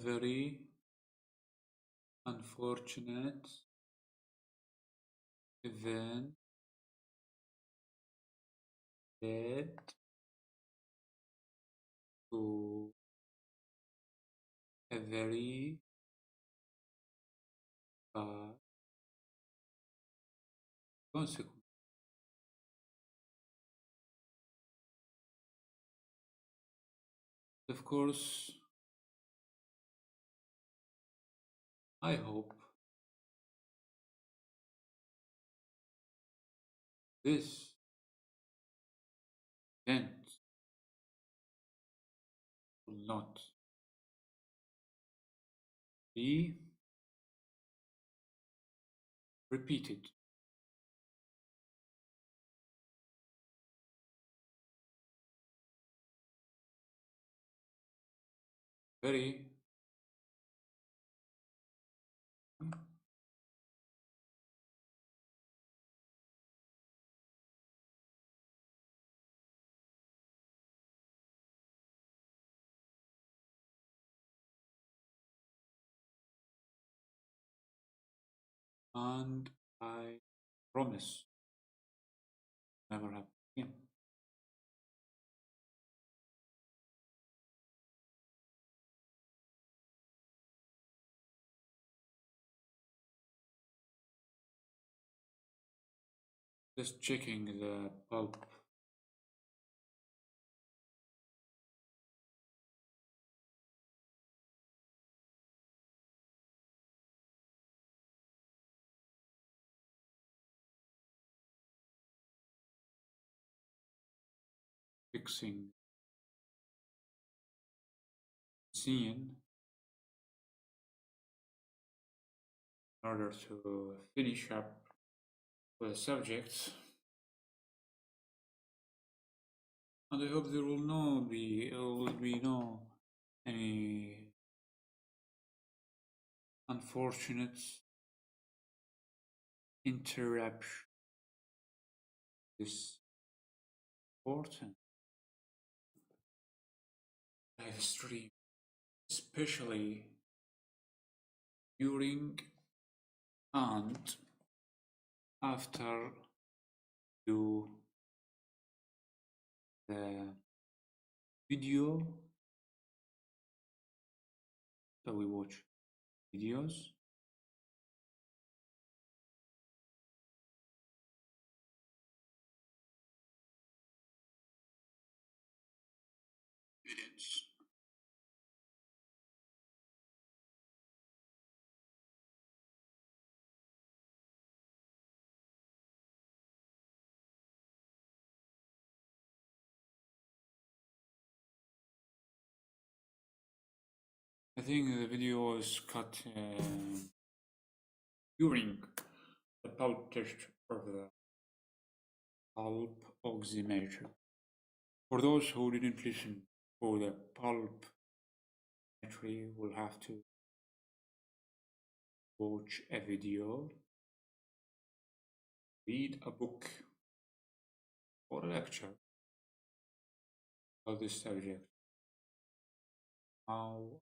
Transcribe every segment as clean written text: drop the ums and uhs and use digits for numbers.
very unfortunate event led to a very bad consequence. Of course, I hope this event will not be repeated. Very and I promise never happen again. Just checking the pulp. Fixing scene in order to finish up with the subjects. And I hope there will be no any unfortunate interruption. This important live stream, especially during and after you the video that we watch videos. Evidence. I think the video was cut during the pulp test of the pulp oximeter. For those who didn't listen for the pulp oximetry, will have to watch a video, read a book or a lecture about this subject. How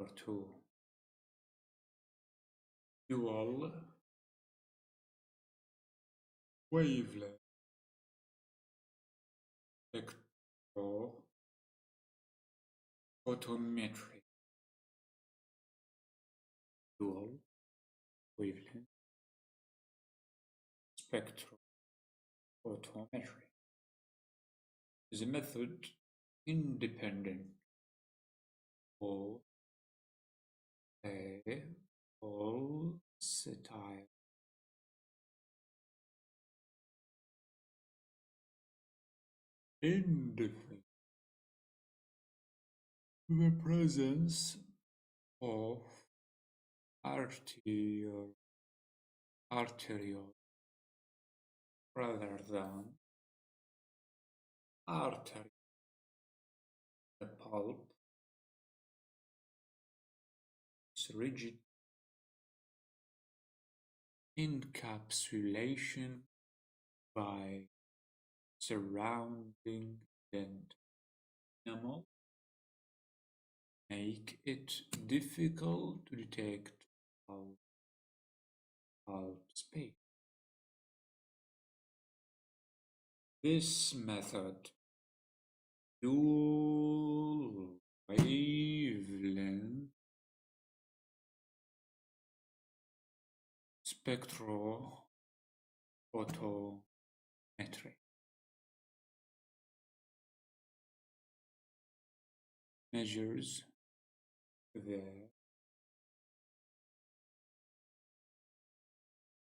or to dual wavelength spectrophotometry. Dual wavelength spectrophotometry is a method independent of a pulsatile indifferent to the presence of arterial rather than artery. The pulp is rigid encapsulation by surrounding dent enamel make it difficult to detect pulp space. This method, dual wavelength spectrophotometry, measures the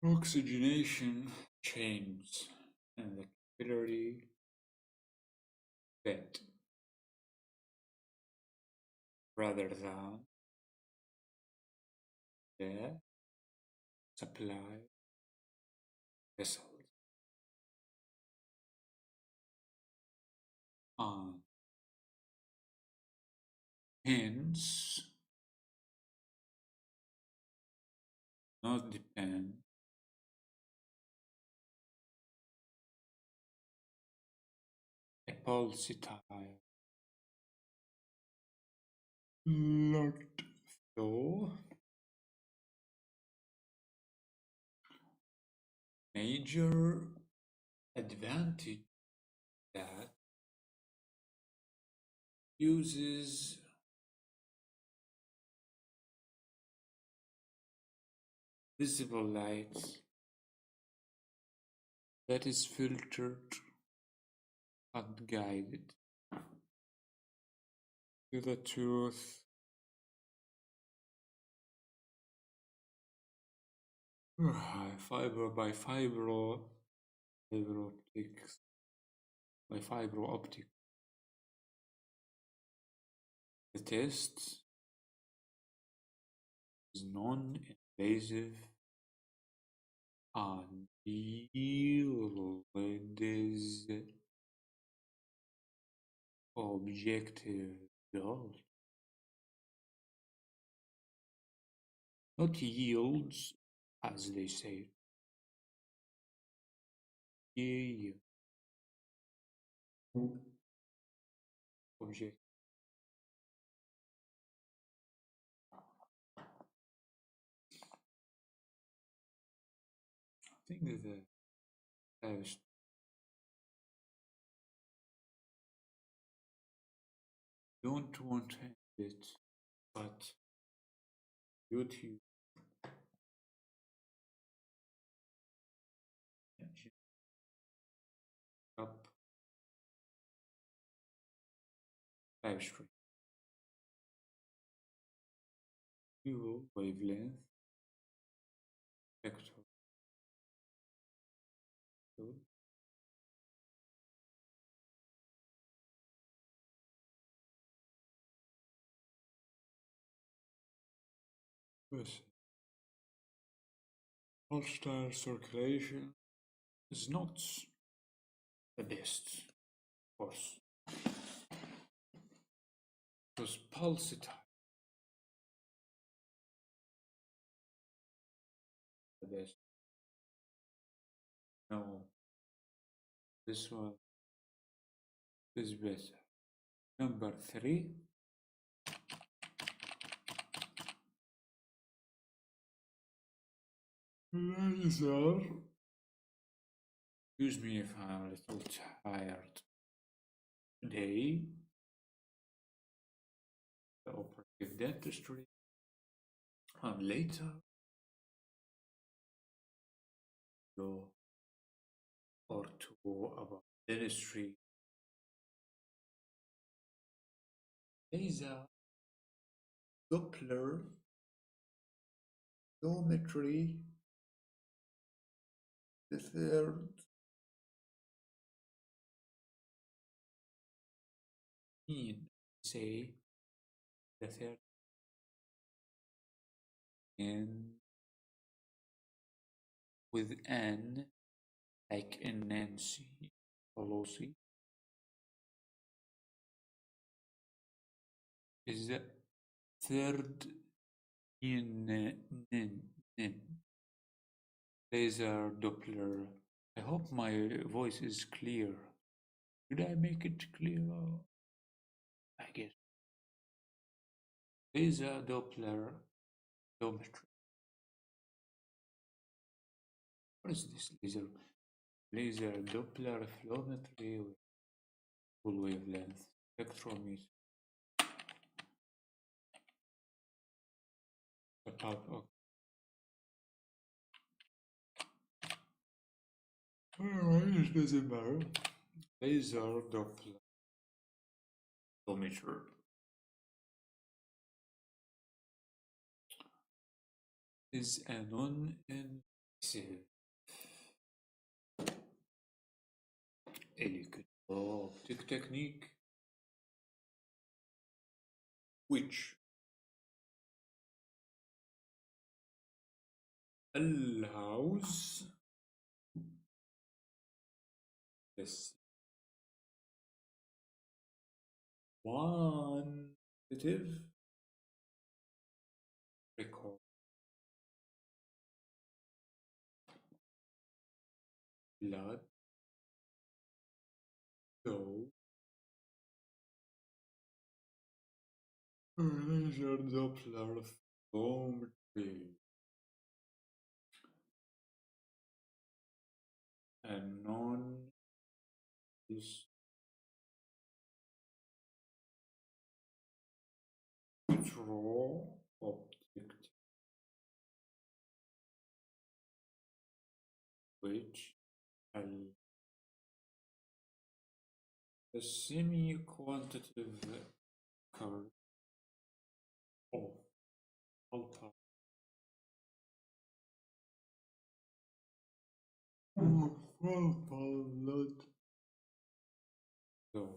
oxygenation chains in the capillary bed rather than the supply vessels. And hence not depend a pulsatile blood flow. Major advantage that uses visible light that is filtered and guided to the tooth fiber by optics by fiber optic. The test is non-invasive and yields objective results. Not yields, as they say. Yeah. Object. I think that the test don't want it, but YouTube up live stream. Dual wavelength vector. Yes. Pulsar circulation is not the best, of course, because pulsatile the best. No, this one is better. Number 3. Laser. Excuse me if I'm a little tired today. The operative dentistry. And later, go or two about dentistry. Laser, Doppler, geometry, the third say the third and with N like in Nancy Pelosi is the third in laser Doppler. I hope my voice is clear. Did I make it clear? I guess. laser Doppler flowmetry. What is this laser Doppler flowmetry with full wavelength spectrometer? Okay. Alright, it doesn't matter. Laser Doppler flowmeter is a non-invasive electro-optic technique which allows this quantitative record blood flow laser Doppler flowmetry and non-electro-optic which allows a semi-quantitative curve of alpha blood flow.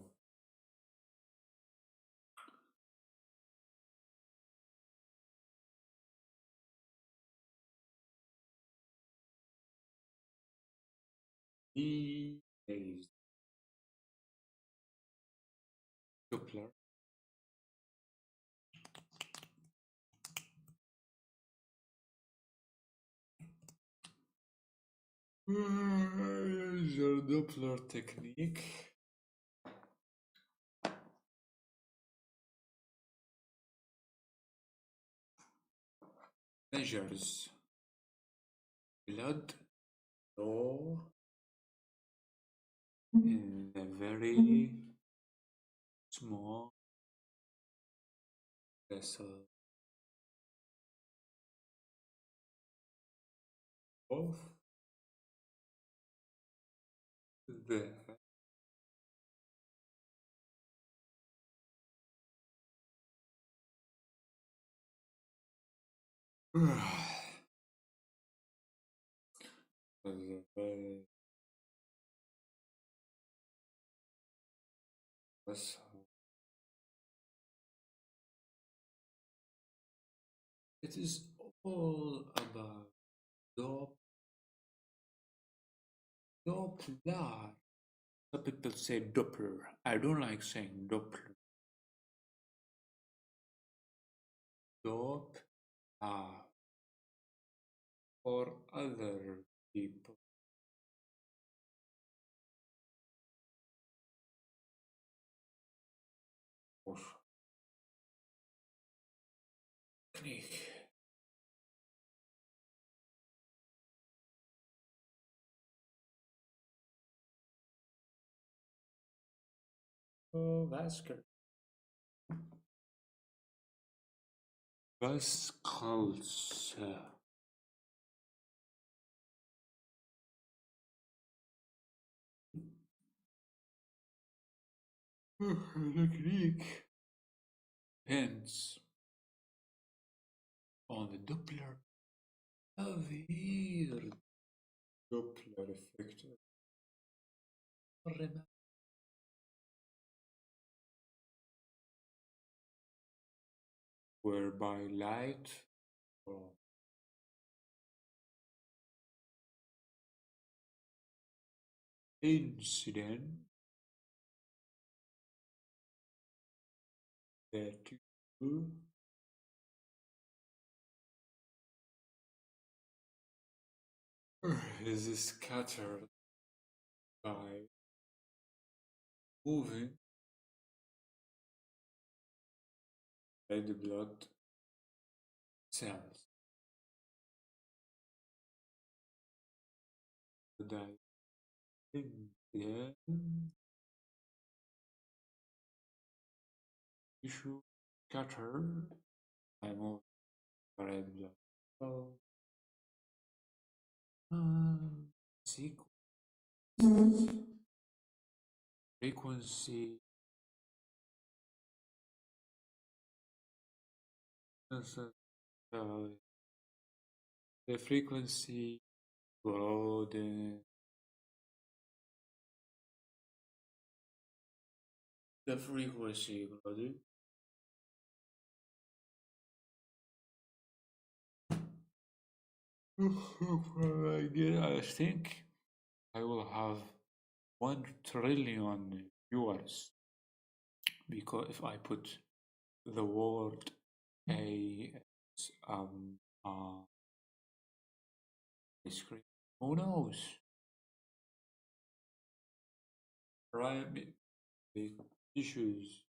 He is Doppler laser Doppler technique measures blood flow in a very small vessel of the vessel. It is all about Doppler. Some people say Doppler. I don't like saying Doppler. Doppler for other people. Technique. Oh, vascular. Vascals. Technique depends on the Doppler severe Doppler effect. Whereby light from incident that is scattered by moving red blood cells. The tissue scatter by more red blood cells. Sequence frequency the frequency broaden the frequency broaden again. I think I will have 1 trillion viewers because if I put the word a screen, who knows? Right? The issues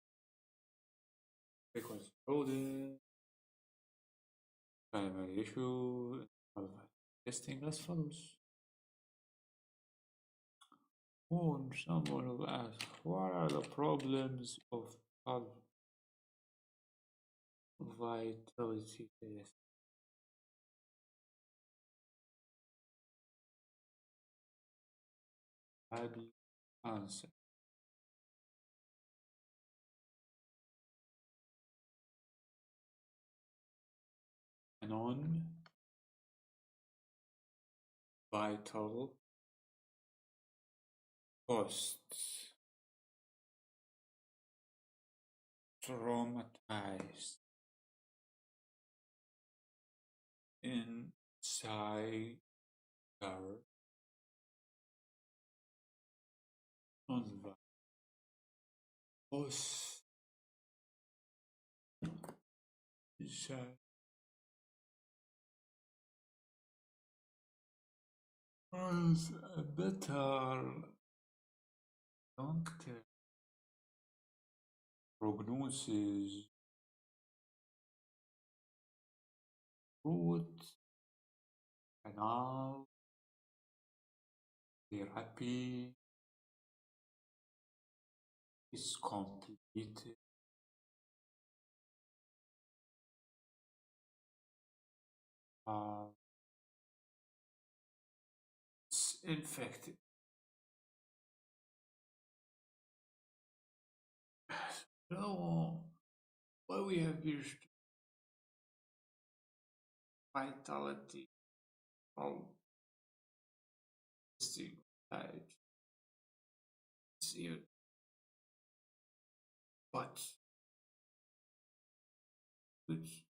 frequency broaden primary issue testing as follows. Someone will ask, what are the problems of pulp vitality test? Happy answer. Non-vital costs. Traumatized inside our non-vital costs inside us a better long-term prognosis. Root canal therapy is completed. It's infected. So, what we have used vitality of testing type CO, but which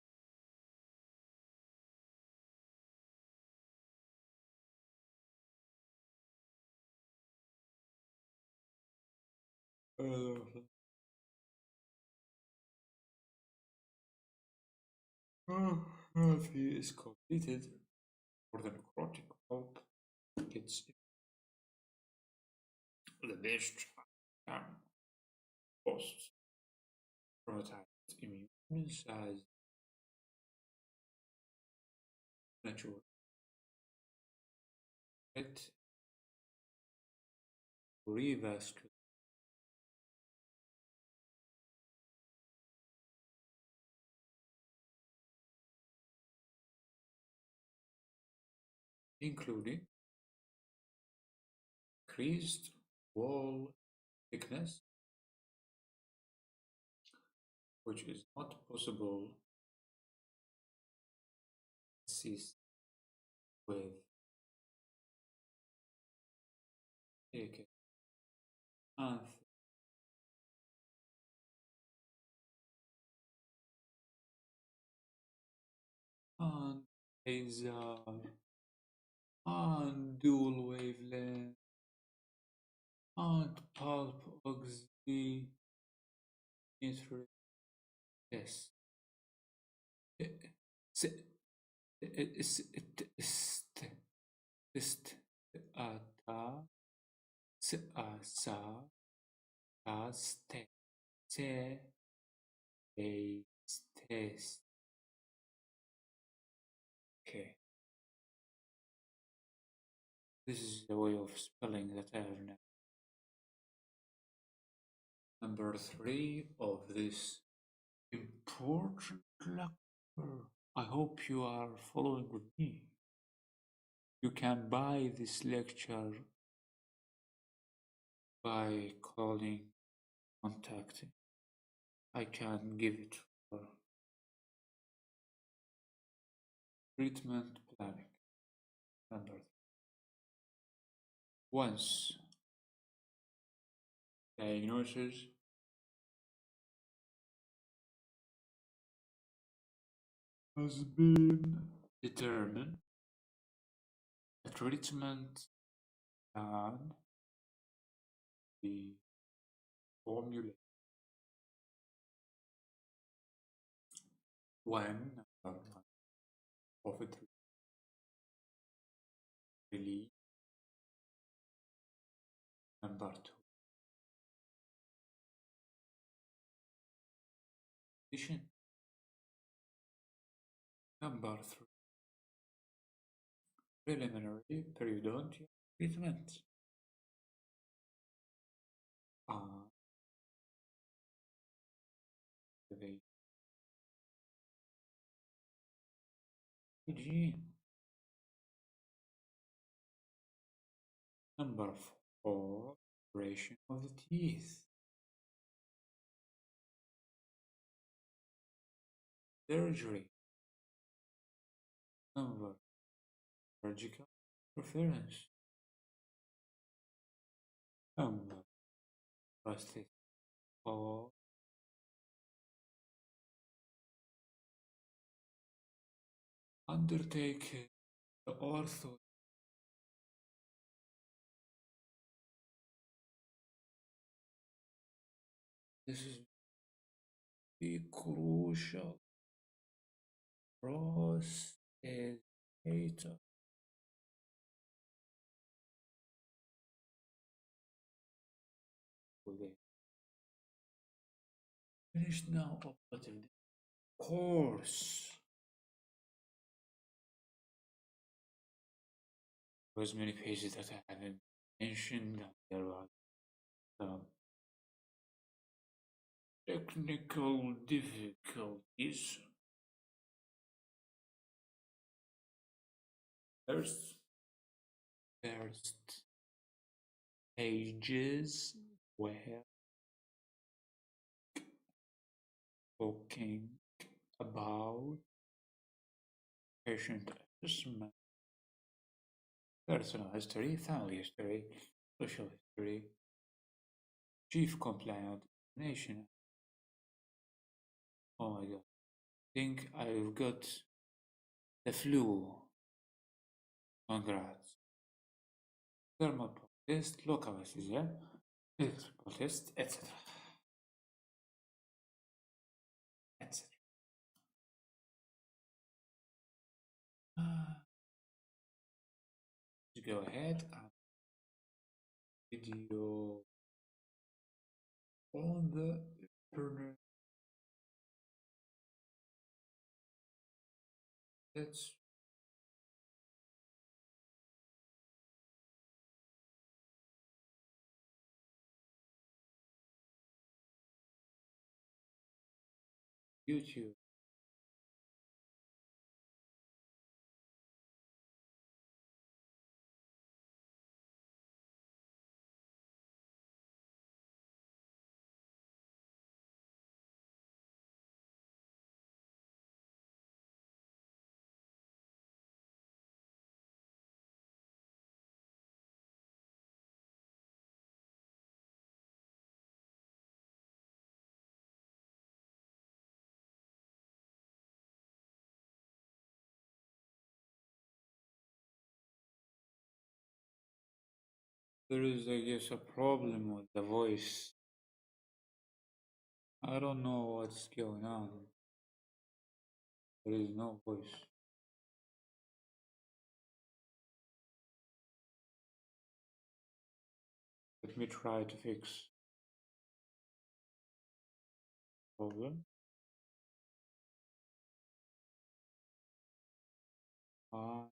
therapy is completed for the necrotic pulp gets the best post traumatized immune size natural effect revascular including increased wall thickness, which is not possible to assist with naked and laser and dual wavelength and pulp oximetry test. Test. Okay. This is the way of spelling that I have now. Number 3 of this important lecture. I hope you are following with me. You can buy this lecture by calling, contacting. I can give it for treatment planning. Number 3. Once diagnosis has been determined, a treatment plan be formulated. When of it really. Number 2. Patient. Number 3. Preliminary periodontal treatment. The hygiene. Number 4. Operation of the teeth. Surgery. Number surgical interference. Number prosthetic or undertake the ortho. This is the crucial prosthetic. Finished now operative course. There was many pages that I hadn't mentioned. There were some technical difficulties. First pages were talking about patient assessment, personal history, family history, social history, chief compliant examination. Oh my god. I think I've got the flu. Congrats. Thermal test, local anesthesia, electrical test, etc. etc. Go ahead and video on the internet. That's YouTube. There is, I guess, a problem with the voice. I don't know what's going on. There is no voice. Let me try to fix the problem. 5.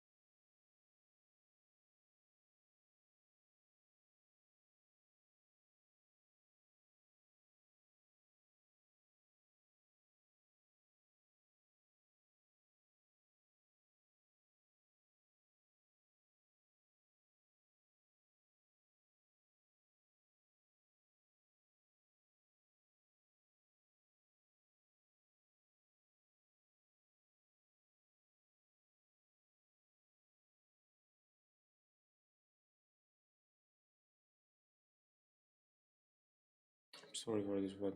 Sorry for this, but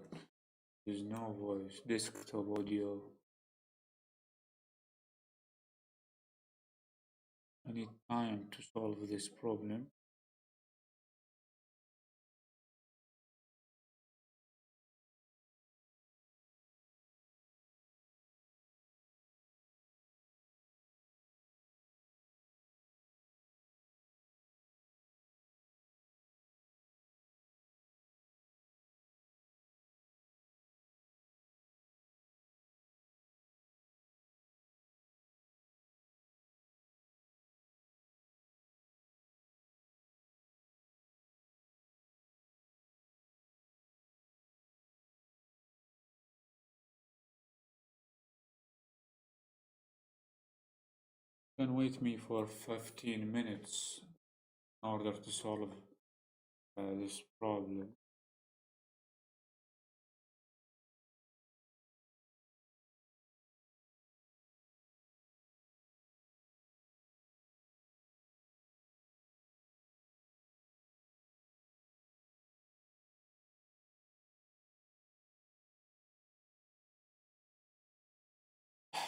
there's no voice. Desktop audio. I need time to solve this problem. You can wait me for 15 minutes in order to solve this problem.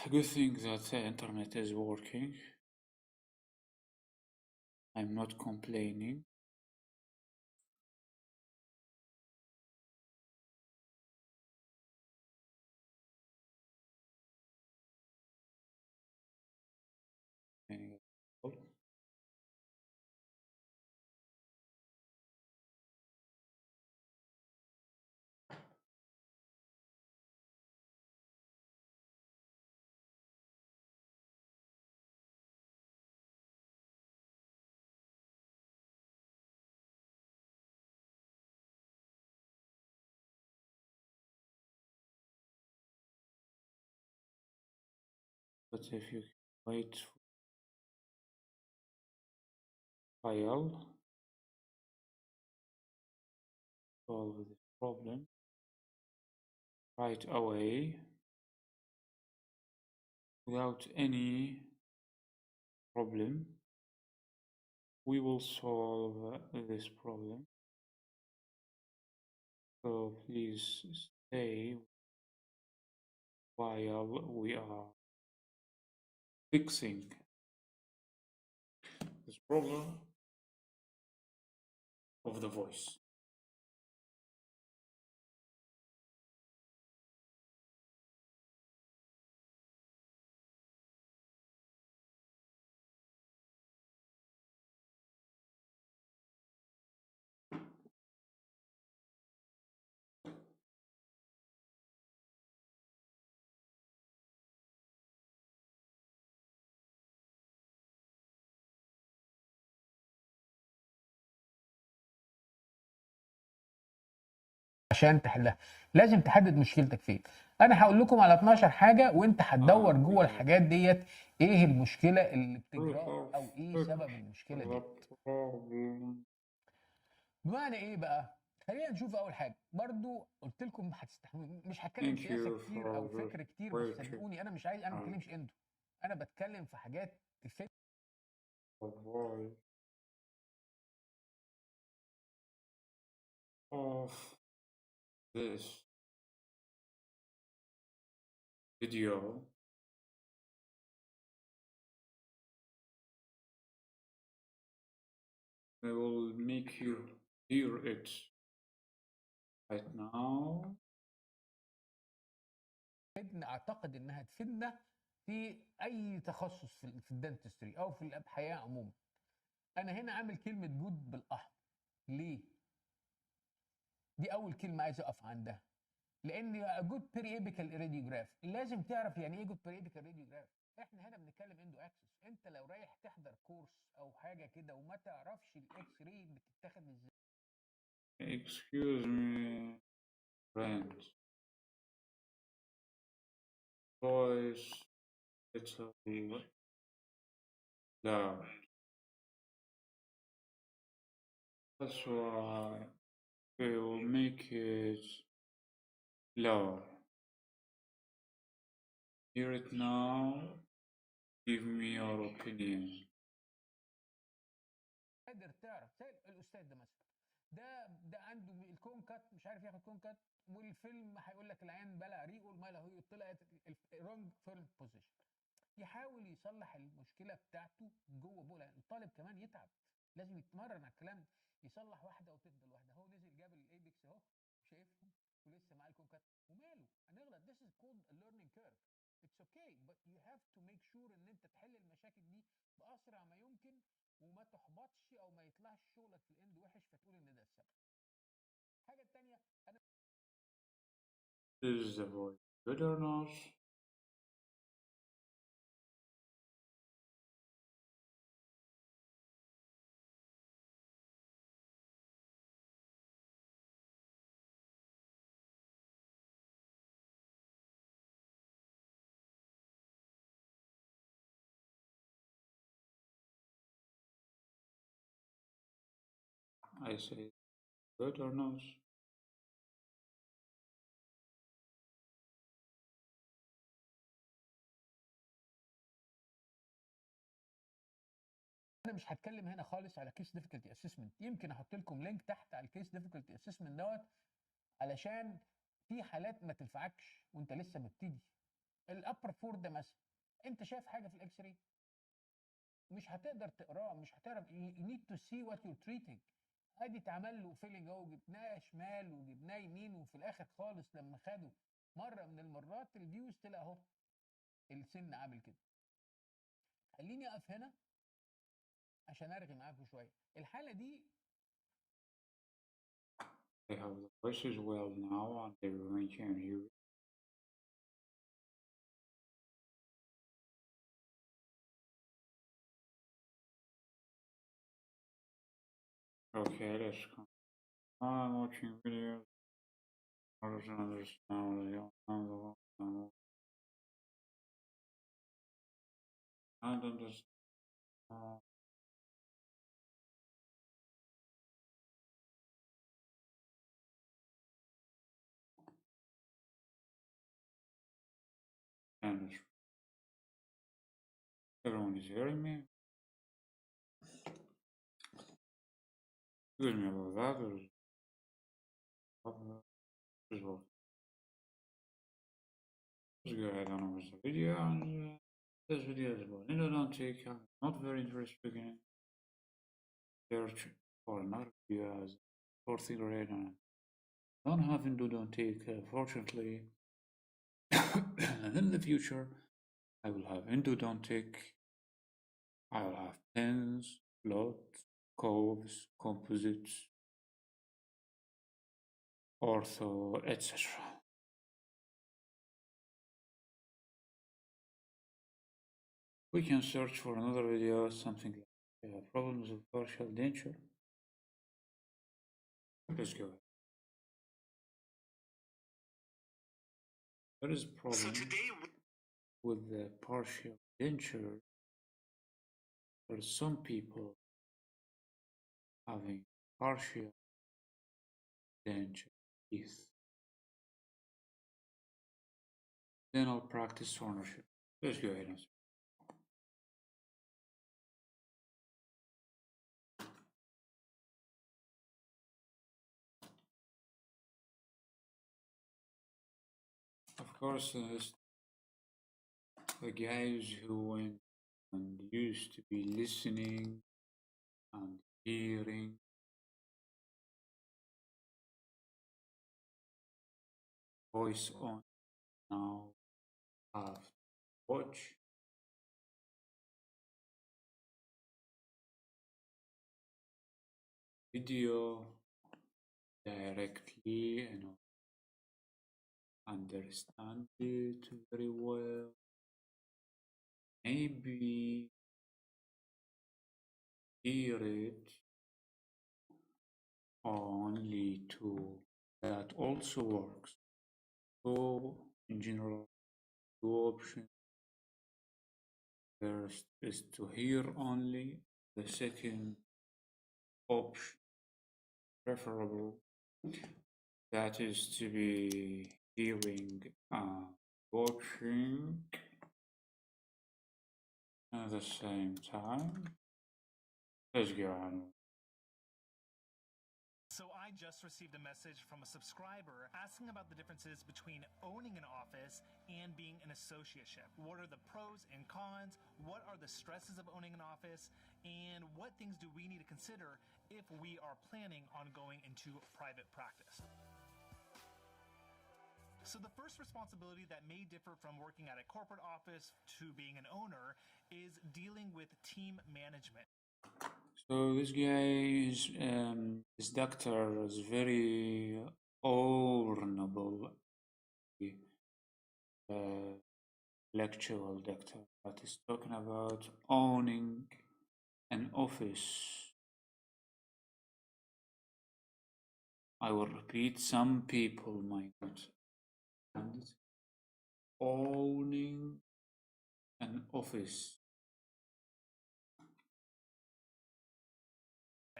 Good thing that the internet is working. I'm not complaining. But if you wait for file, solve this problem right away without any problem, we will solve this problem. So please stay while we are fixing this problem of the voice. عشان تحلها لازم تحدد مشكلتك فين. انا هقول لكم على 12 حاجه وانت هتدور جوه الحاجات ديت ايه المشكله اللي بتجراك او ايه سبب المشكله دي. بمعنى ايه بقى؟ خلينا نشوف. اول حاجه برضو قلت لكم مش هتكلم سياسه كتير او فكر كتير، بس صدقوني انا مش عايز، انا ما بتكلمش انتوا، انا بتكلم في حاجات تفيد. of this video I will make you hear it right now. اعتقد انها تفيدنا في اي تخصص في الدنتستري او في الحياه عموما. انا هنا عامل كلمه جود بالاحمر ليه؟ دي اول كلمه عايز اقف عندها، لان جود بيريبيكال راديوجراف لازم تعرف يعني ايه جود بيريبيكال راديوجراف. احنا هنا بنتكلم اندو اكسس. انت لو رايح تحضر كورس او حاجه كده وما تعرفش الاكس راي بتتاخد ازاي. Excuse me, friend. Voice little loud. That's why we will make it loud. Hear it now. Give me your opinion. قادر تعرف زي الاستاذ ده مثلا، ده عنده الكون كات، مش عارف ياخد كون كات، والفيلم هيقول لك العين بلع ريقه، الميه هي طلعت رونج فيلم بوزيشن. يحاول يصلح المشكله بتاعته جوه بولا. الطالب كمان يتعب، لازم يتمرن على الكلام ده، يصلح واحده وتفضل واحده. هو نزل جاب الايبكس اهو، شايفهم، ولسه معاه الكون كات، وماله هنغلط. This is called a learning curve. It's okay but you have to make sure ان انت تحل المشاكل دي باسرع ما يمكن، وما تحبطش او ما يطلعش شغلك في الاند وحش فتقول ان ده السبب. الحاجه الثانيه، انا Is the voice good or not? I say good or not? مش هتكلم هنا خالص على كيس ديفيكولتي اسسمنت. يمكن احط لكم لينك تحت على الكيس ديفيكولتي اسسمنت دوت، علشان في حالات ما تنفعكش وانت لسه مبتدي. الابر فور ده مثلا، انت شايف حاجه في الاكس راي مش هتقدر تقراه، مش هتعرف. you need to see what you're treating. ادي اتعمل له فيلنج اهو، جبناه شمال وجبناه يمين، وفي الاخر خالص لما خده مره من المرات الفيوز طلع اهو السن عامل كده. خليني اقف هنا عشان ارغي معاكم شويه. الحاله دي I have the voices well now and everyone can hear it. Okay, let's come. I'm watching videos. I don't understand what they are. I don't understand. And everyone is hearing me. Excuse me about that. Let's go ahead and watch the video. And this video is about endodontic. I'm not very interested in search for another video as fourth grade and I don't have endodontic, fortunately. And in the future, I will have endodontic. I will have pens, floats, coves, composites, ortho, etc. We can search for another video, something like problems with partial denture. Let's go. There is a problem with the partial denture. There are some people having partial denture teeth. Dental practice ownership. Let's go ahead and see. Of course, the guys who went and used to be listening and hearing voice on now have to watch video directly and understand it very well. maybe hear it only tool that also works. So in general, two options. First is to hear only. The second option, preferable, that is to be hearing and watching at the same time. Let's go on. So I just received a message from a subscriber asking about the differences between owning an office and being an associateship. What are the pros and cons? What are the stresses of owning an office? And what things do we need to consider if we are planning on going into private practice? So the first responsibility that may differ from working at a corporate office to being an owner is dealing with team management. So this guy is this doctor is very honorable, lectural doctor that is talking about owning an office. I will repeat, some people might not understand it. Owning an office.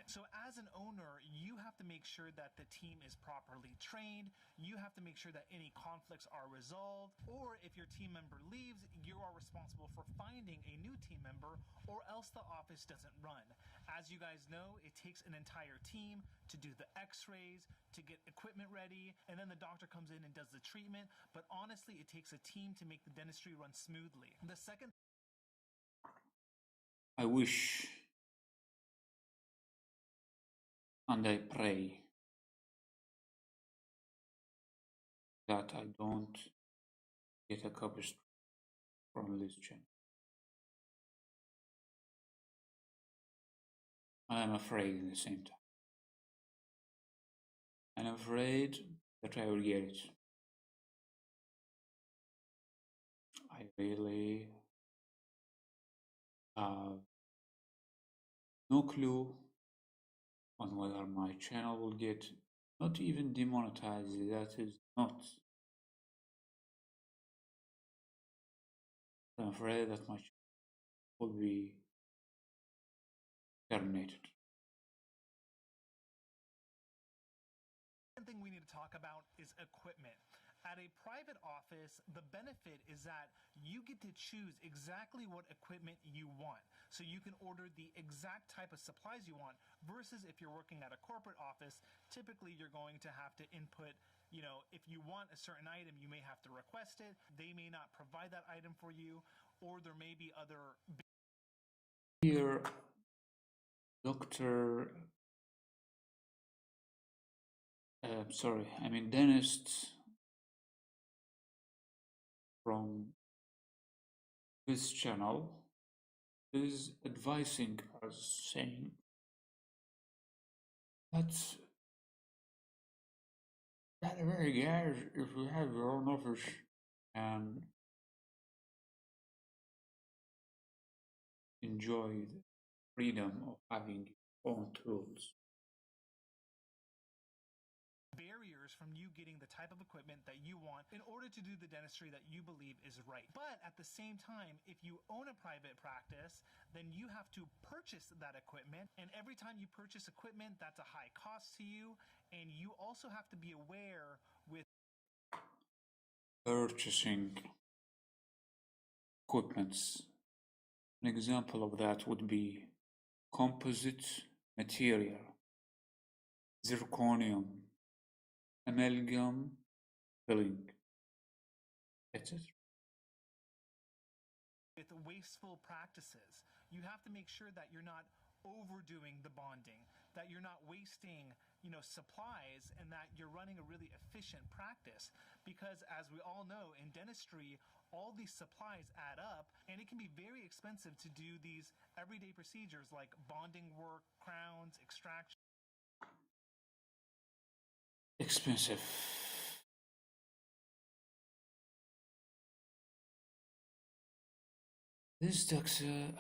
So as an owner, you have to make sure that the team is properly trained. You have to make sure that any conflicts are resolved. Or if your team member leaves, you are responsible for finding a new team member, or else the office doesn't run. As you guys know, it takes an entire team to do the x-rays, to get equipment ready, and then the doctor comes in and does the treatment. But honestly, it takes a team to make the dentistry run smoothly. The second I wish and I pray that I don't get a copy from this channel. I am afraid at the same time. I'm afraid that I will get it. I really have no clue on whether my channel will get not even demonetized. That is not. I'm afraid that my channel will be terminated. thing we need to talk about is equipment. At a private office, the benefit is that you get to choose exactly what equipment you want. So you can order the exact type of supplies you want, versus if you're working at a corporate office, typically you're going to have to input, if you want a certain item, you may have to request it. They may not provide that item for you, or there may be other. Here, doctor, dentist from this channel is advising us, saying that very guys, if you have your own office and enjoy the freedom of having your own tools. Barriers from you getting the type of equipment that you want in order to do the dentistry that you believe is right. But at the same time, if you own a private practice, then you have to purchase that equipment. And every time you purchase equipment, that's a high cost to you. And you also have to be aware with Purchasing equipments. An example of that would be composite material, zirconium, amalgam filling, etc. with wasteful practices. You have to make sure that you're not overdoing the bonding, that you're not wasting, supplies, and that you're running a really efficient practice. Because as we all know, in dentistry, all these supplies add up, and it can be very expensive to do these everyday procedures like bonding work, crowns, extraction. Expensive. This doctor,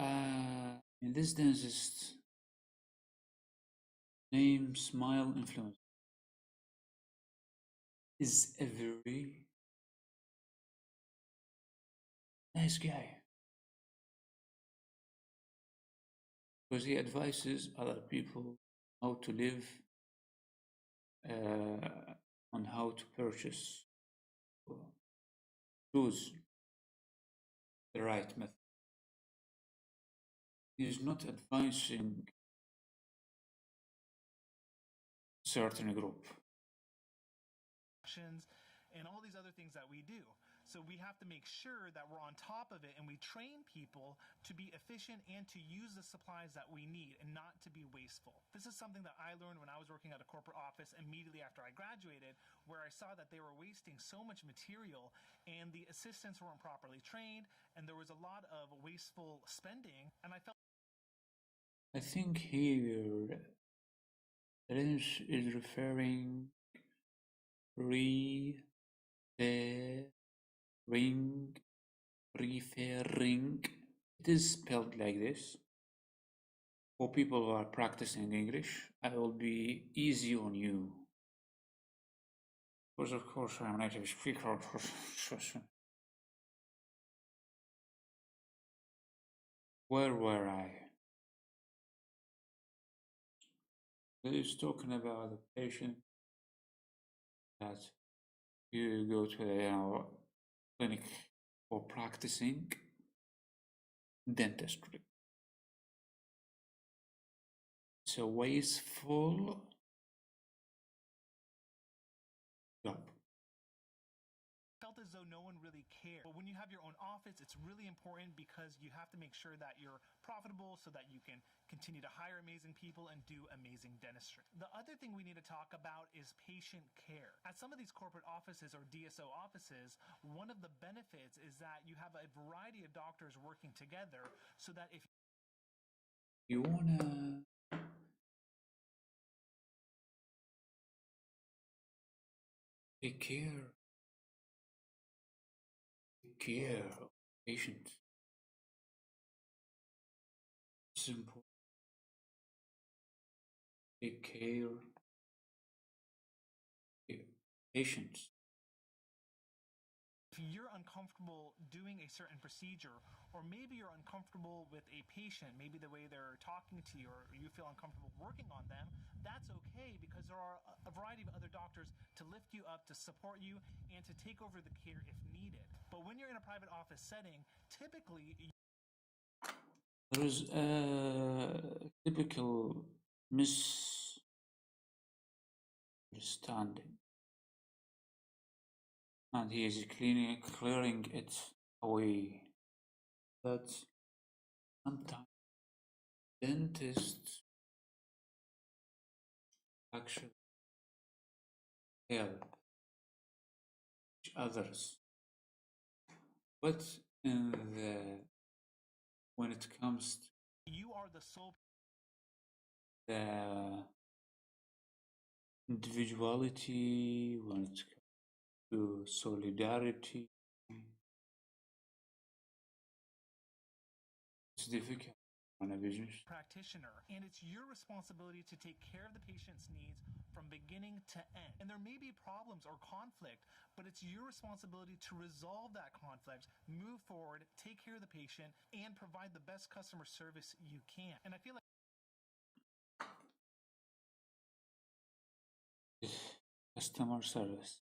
this dentist name Smile Influence is a very nice guy because he advises other people how to live, on how to purchase, choose the right method. He is not advising certain group. And all these other things that we do. So we have to make sure that we're on top of it and we train people to be efficient and to use the supplies that we need and not to be wasteful. This is something that I learned when I was working at a corporate office immediately after I graduated, where I saw that they were wasting so much material and the assistants weren't properly trained and there was a lot of wasteful spending, and I felt I think here Lynch is referring referring. It is spelled like this. For people who are practicing English, I will be easy on you. Because of course I'm a native speaker. Where were I? It's talking about the patient that you go to a clinic for practicing dentistry. It's a wasteful job. as though no one really cared. But when you have your own office, it's really important because you have to make sure that you're profitable so that you can continue to hire amazing people and do amazing dentistry. The other thing we need to talk about is patient care. At some of these corporate offices or DSO offices, one of the benefits is that you have a variety of doctors working together so that if You wanna take care of patients. It's important. Take care of patients. if you're uncomfortable doing a certain procedure, or maybe you're uncomfortable with a patient, maybe the way they're talking to you, or you feel uncomfortable working on them, that's okay because there are a variety of other doctors to lift you up, to support you, and to take over the care if needed. But when you're in a private office setting, typically There is a typical misunderstanding, and he is clearing it away. But sometimes dentists actually help each others. But when it comes to you are the sole the individuality, when it comes to solidarity, it's difficult on a business. practitioner, and it's your responsibility to take care of the patient's needs from beginning to end. And there may be problems or conflict, but it's your responsibility to resolve that conflict, move forward, take care of the patient, and provide the best customer service you can. And I feel like Customer service.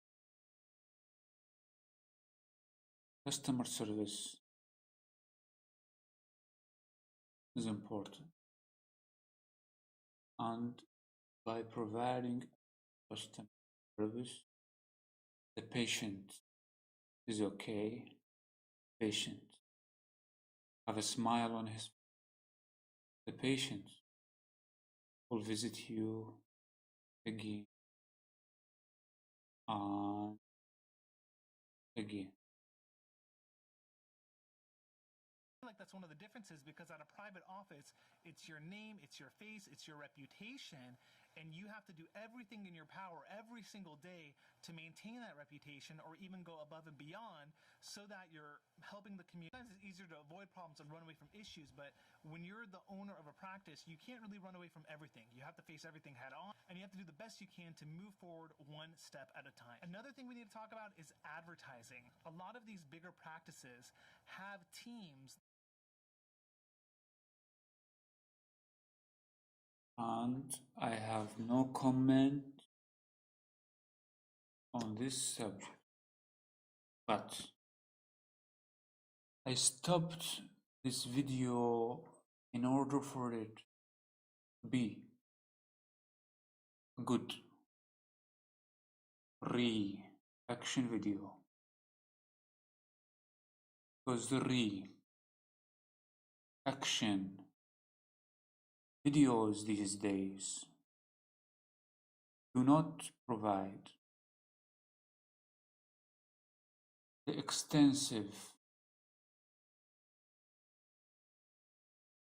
Customer service is important, and by providing customer service, the patient is okay. Patient have a smile on his face. The patient will visit you again and again. that's one of the differences, because at a private office, it's your name, it's your face, it's your reputation, And you have to do everything in your power every single day to maintain that reputation or even go above and beyond so that you're helping the community. Sometimes it's easier to avoid problems and run away from issues, but when you're the owner of a practice, you can't really run away from everything. You have to face everything head on, and you have to do the best you can to move forward one step at a time. Another thing we need to talk about is advertising. A lot of these bigger practices have teams. And I have no comment on this subject, but I stopped this video in order for it to be a good reaction video, because the reaction videos these days do not provide the extensive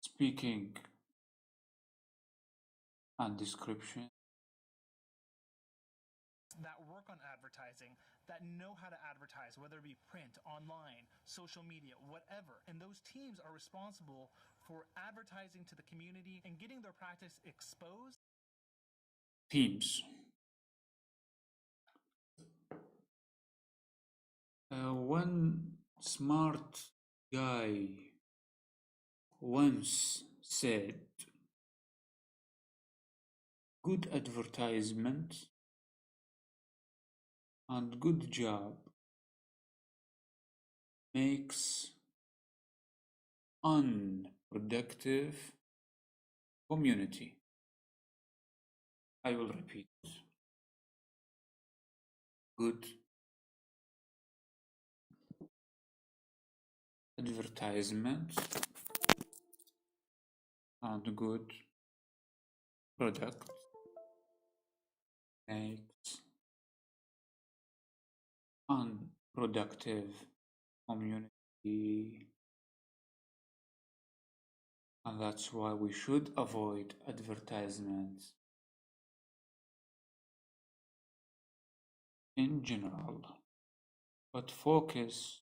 speaking and description That work on advertising, that know how to advertise, whether it be print, online, social media, whatever. And those teams are responsible for advertising to the community and getting their practice exposed. teams. One smart guy once said, good advertisement and good job makes unproductive community. I will repeat. Good advertisement and good product makes unproductive community, and that's why we should avoid advertisements in general, but focus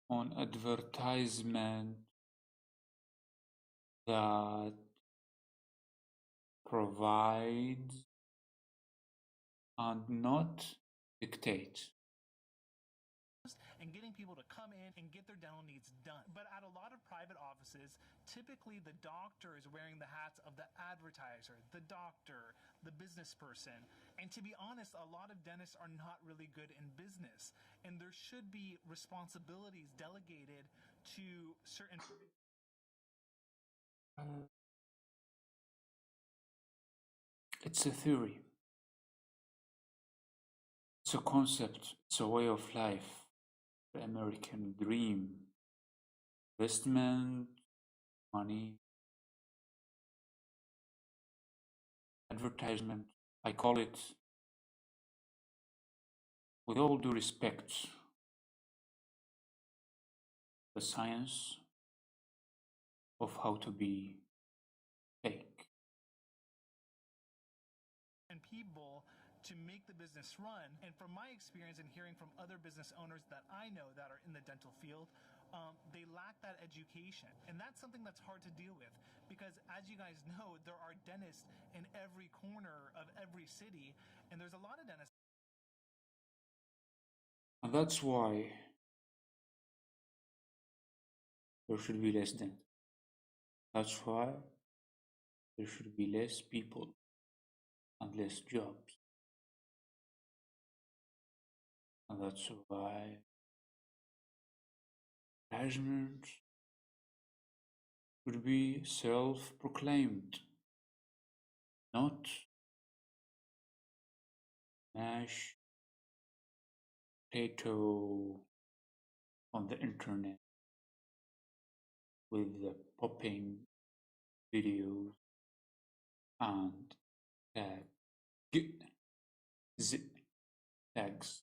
on advertisement that provides and not dictate. And getting people to come in and get their dental needs done. But at a lot of private offices, typically the doctor is wearing the hats of the advertiser, the doctor, the business person. And to be honest, a lot of dentists are not really good in business. And there should be responsibilities delegated to certain. It's a theory. It's a concept. It's a way of life. The American dream. Investment, money, advertisement. I call it, with all due respect, the science of how to be fake. And people to make the business run. And from my experience and hearing from other business owners that I know that are in the dental field, they lack that education. And that's something that's hard to deal with because, as you guys know, there are dentists in every corner of every city, and there's a lot of dentists. And that's why there should be less dentists. That's why there should be less people and less jobs. And that's why management should be self-proclaimed, not mash potato on the internet with the popping videos and tags.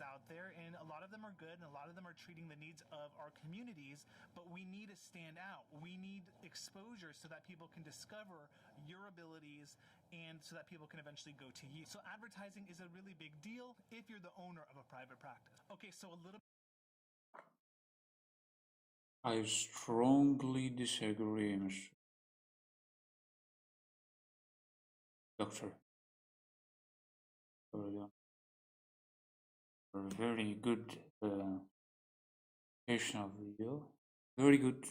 Out there, and a lot of them are good and a lot of them are treating the needs of our communities, but we need to stand out. We need exposure so that people can discover your abilities and so that people can eventually go to you. So advertising is a really big deal if you're the owner of a private practice. Okay, so a little I strongly disagree, Mr. Doctor. For a very good educational video. Very good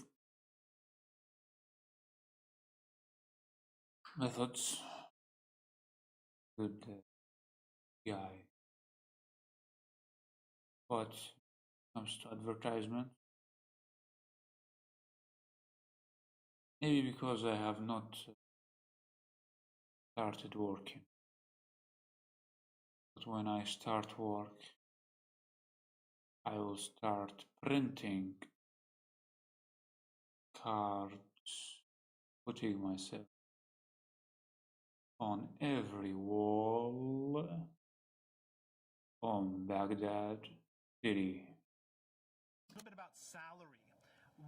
methods. Good guy. But when it comes to advertisement, maybe because I have not started working. But when I start work, I will start printing cards, putting myself on every wall on Baghdad City. A little bit about salary.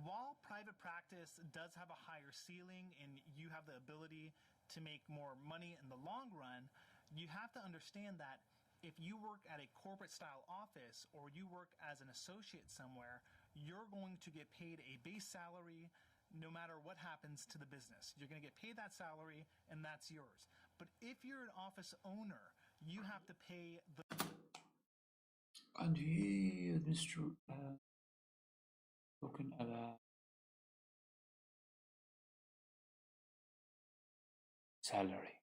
While private practice does have a higher ceiling and you have the ability to make more money in the long run, you have to understand that if you work at a corporate style office or you work as an associate somewhere, you're going to get paid a base salary no matter what happens to the business. You're going to get paid that salary and that's yours. But if you're an office owner, you have to pay the And he, Mr. Talking about salary.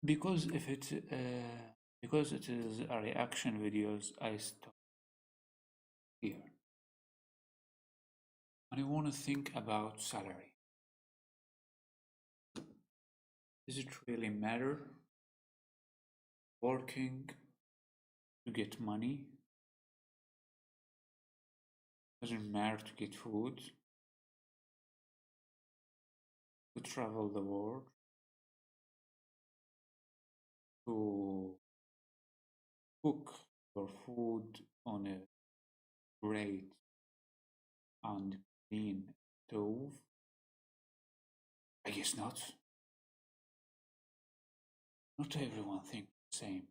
Because if it because it is a reaction videos, I stop here. And I want to think about salary. Does it really matter working to get money? Doesn't matter to get food, to travel the world, to cook your food on a great and clean stove? I guess not. Not everyone thinks the same.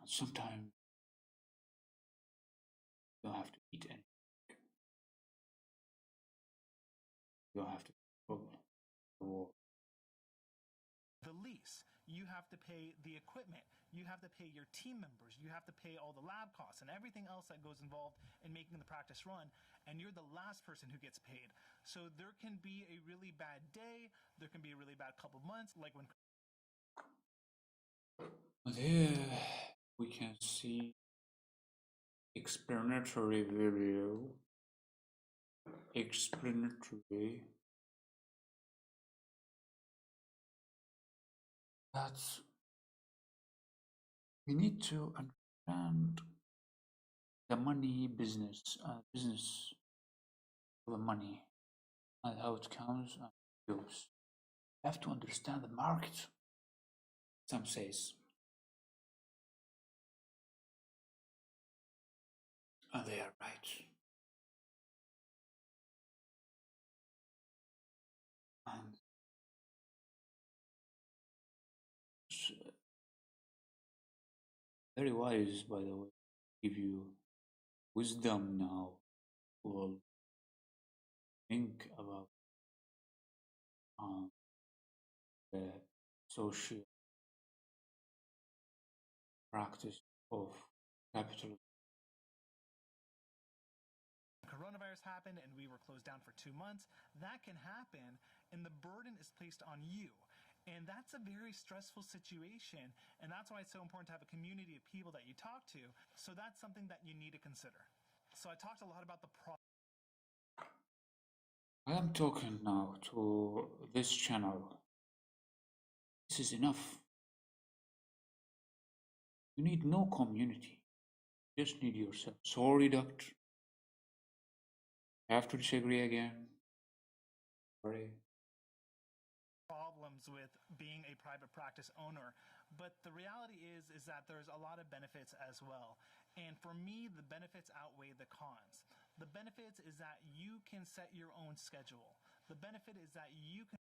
And sometimes you don't have to eat anything. You don't have to control the world. the lease, you have to pay the equipment, you have to pay your team members, you have to pay all the lab costs and everything else that goes involved in making the practice run, and you're the last person who gets paid. So there can be a really bad day, there can be a really bad couple months, like when Here we can see explanatory video. Explanatory. That's we need to understand the money business, business of the money and how it comes and goes. You have to understand the market. Some says. And they are right. And it's very wise, by the way, give you wisdom now. Will think about the social practice of capitalism. coronavirus happened and we were closed down for 2 months, that can happen and the burden is placed on you. And that's a very stressful situation. And that's why it's so important to have a community of people that you talk to. So that's something that you need to consider. So I talked a lot about the I am talking now to this channel. This is enough. You need no community. You just need yourself. Sorry, doctor. I have to disagree again. Sorry. problems comes with being a private practice owner, but the reality is that there's a lot of benefits as well. And for me, the benefits outweigh the cons. The benefits is that you can set your own schedule. The benefit is that you can.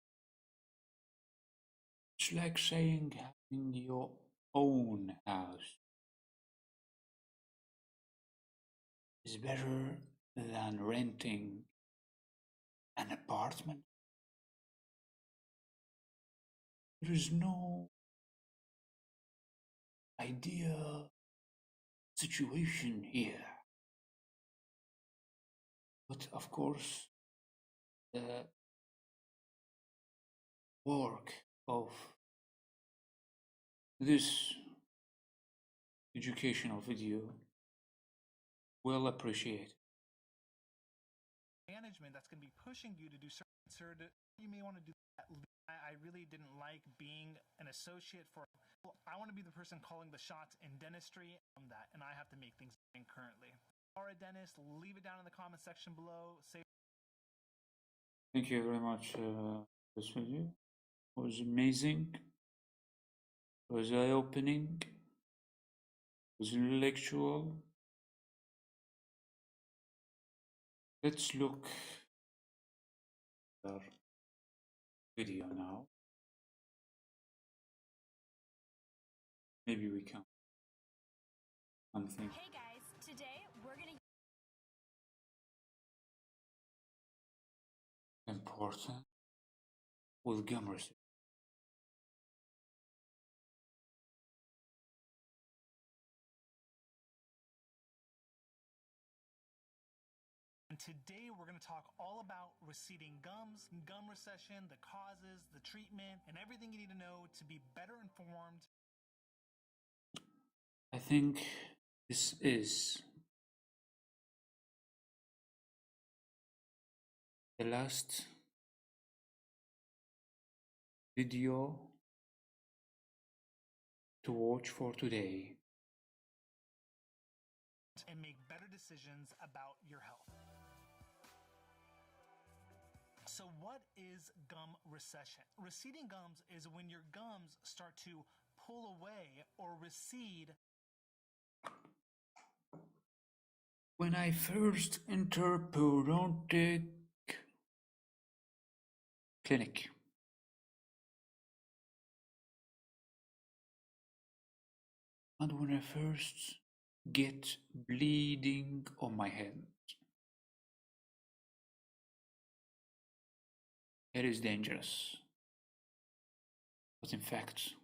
It's like saying having your own house is better than renting an apartment. There is no ideal situation here. But of course, the work of this educational video well appreciated. Management that's going to be pushing you to do certain, you may want to do that. I really didn't like being an associate for. I want to be the person calling the shots in dentistry on that, and I have to make things currently. Or a dentist, leave it down in the comment section below. Say. Thank you very much. This video was amazing. It was eye-opening. It was intellectual. Let's look at our video now. Maybe we can. Something Hey guys, today we're gonna important with gum research. And today we're going to talk all about receding gums, gum recession, the causes, the treatment, and everything you need to know to be better informed. I think this is the last video to watch for today. And make better decisions about your health. So what is gum recession? Receding gums is when your gums start to pull away or recede. When I first entered periodontic clinic, and when I first get bleeding on my head, it is dangerous. But in fact,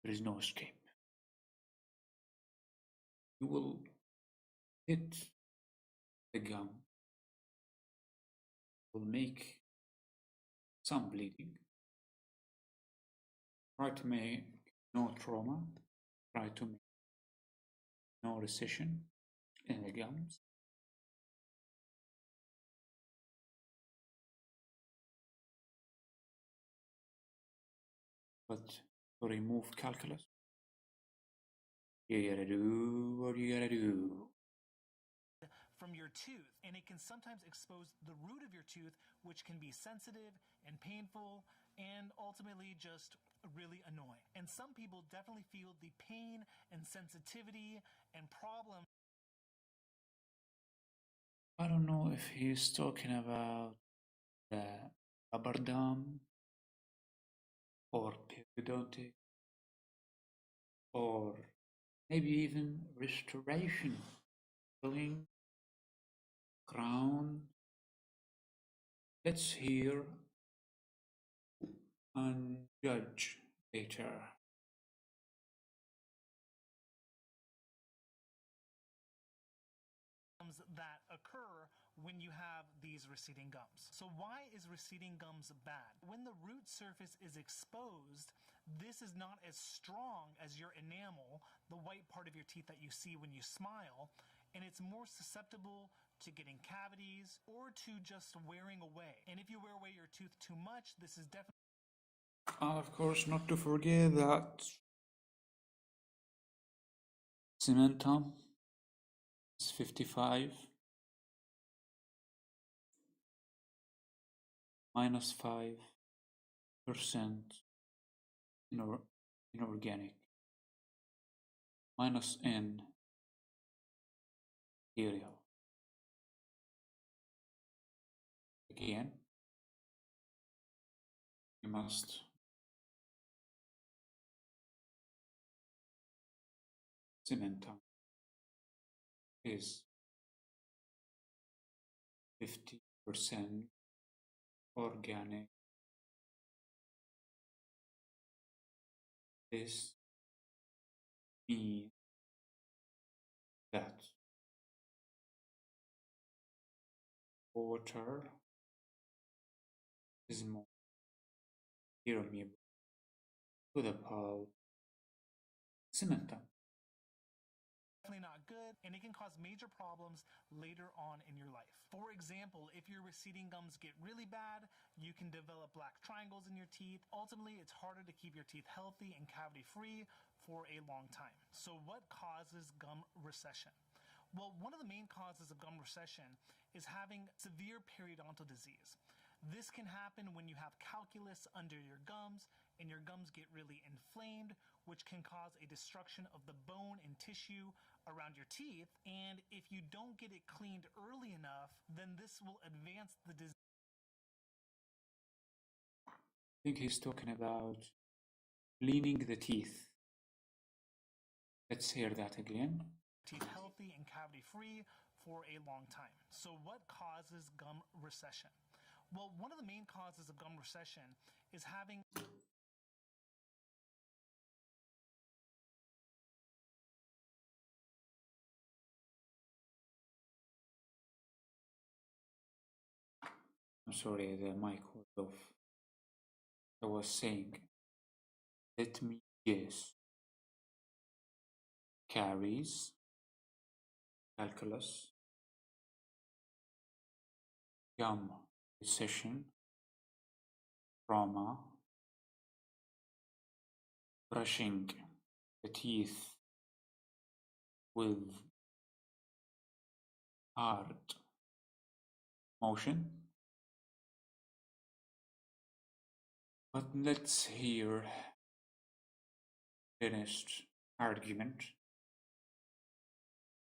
there is no escape. You will hit the gum, will make some bleeding. Try to make no trauma, try to make no recession in the gums. But to remove calculus, you gotta do what you gotta do. From your tooth, and it can sometimes expose the root of your tooth, which can be sensitive and painful and ultimately just really annoying. And some people definitely feel the pain and sensitivity and problem. I don't know if he's talking about the rubber dam or periodontic or maybe even restoration, filling, crown. Let's hear and judge later. That occur when you have these receding gums. So why is receding gums bad? When the root surface is exposed, this is not as strong as your enamel, the white part of your teeth that you see when you smile, and it's more susceptible to getting cavities or to just wearing away. And if you wear away your tooth too much, this is definitely. Of course, not to forget that cementum is 55 minus 5 inorganic, minus N material. Again, you must cementum is 50% organic. This means that water is more permeable to the pulp cementum. Definitely not good, and it can cause major problems later on in your life. For example, if your receding gums get really bad, you can develop black triangles in your teeth. Ultimately, it's harder to keep your teeth healthy and cavity free for a long time. So what causes gum recession? Well, one of the main causes of gum recession is having severe periodontal disease. This can happen when you have calculus under your gums and your gums get really inflamed, which can cause a destruction of the bone and tissue around your teeth. And if you don't get it cleaned early enough, then this will advance the disease. I think he's talking about cleaning the teeth. Let's hear that again. Teeth healthy and cavity free for a long time. So what causes gum recession? Well, one of the main causes of gum recession is having I'm sorry, the mic was off. I was saying, let me guess. Caries, calculus, gum recession, trauma, brushing the teeth with hard motion. But let's hear finished argument.